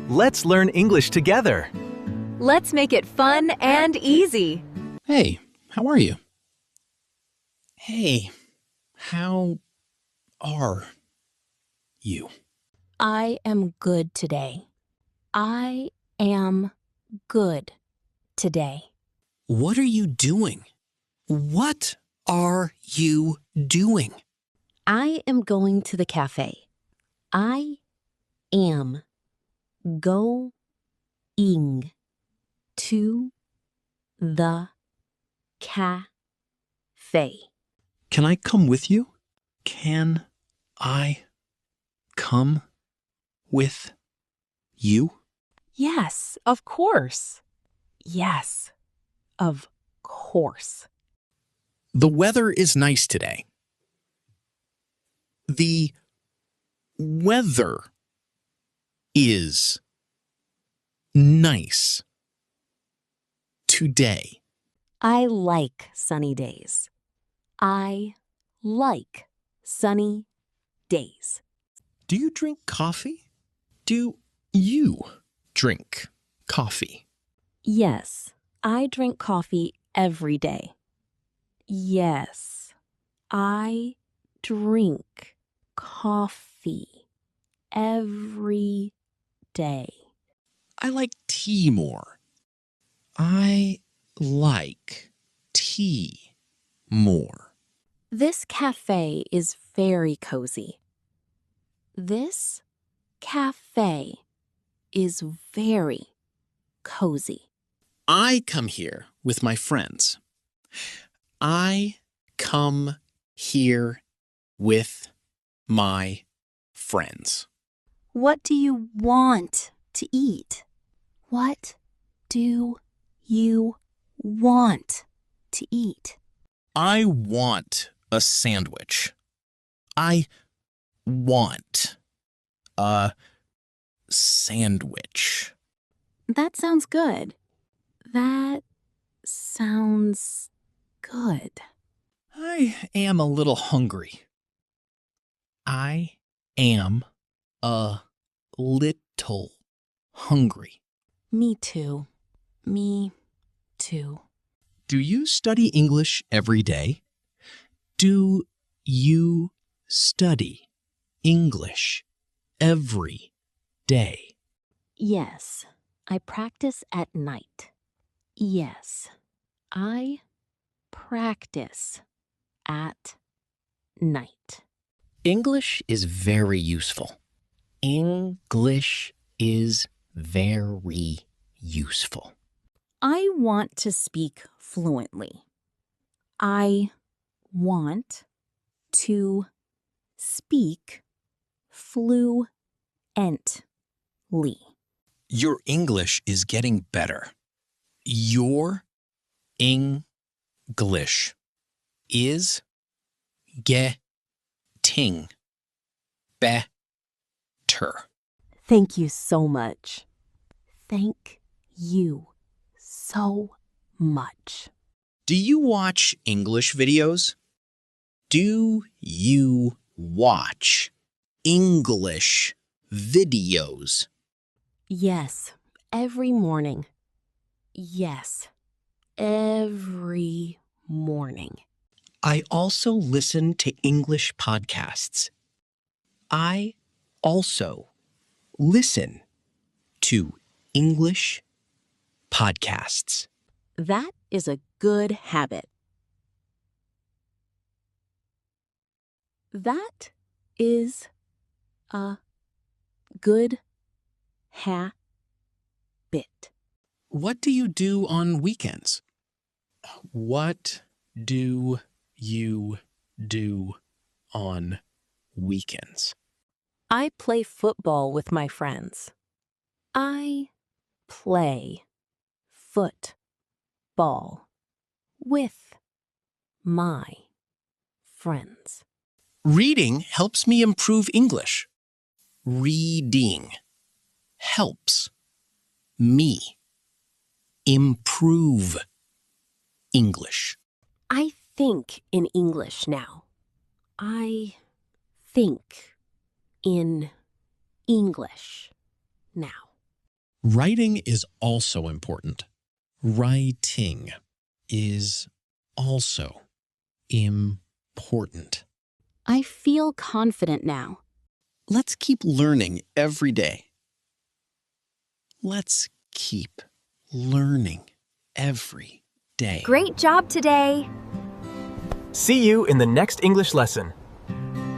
Let's learn English together. Let's make it fun and easy. Hey, how are you? Hey, how are you? I am good today. I am good today. What are you doing? What are you doing? I am going to the cafe. I am going to the cafe. Can I come with you? Can I come with you? Yes, of course. Yes, of course. The weather is nice today. The weather is nice today. I like sunny days. I like sunny days. Do you drink coffee? Do you drink coffee? Yes, I drink coffee every day. Yes, I drink coffee every day. I like tea more. I like tea more. This cafe is very cozy. This cafe is very cozy. I come here with my friends. I come here with my friends. What do you want to eat? What do you want to eat? I want a sandwich. I want a sandwich. That sounds good. That sounds good. I am a little hungry. I am a little hungry. Me too. Me too. Do you study English every day? Do you study English every day? Yes, I practice at night. Yes, I practice at night. English is very useful. English is very useful. I want to speak fluently. I want to speak fluently. Your English is getting better. Your English is getting better. Thank you so much. Thank you so much. Do you watch English videos? Do you watch English videos? Yes, every morning. Yes, every morning. I also listen to English podcasts. I also listen to English podcasts. That is a good habit. That is a good habit. What do you do on weekends? What do you do on weekends? I play football with my friends. I play football with my friends. Reading helps me improve English. Reading helps me improve English. I think in English now. I think in English. Now. Writing is also important. Writing is also important. I feel confident now. Let's keep learning every day. Let's keep learning every day. Great job today! See you in the next English lesson.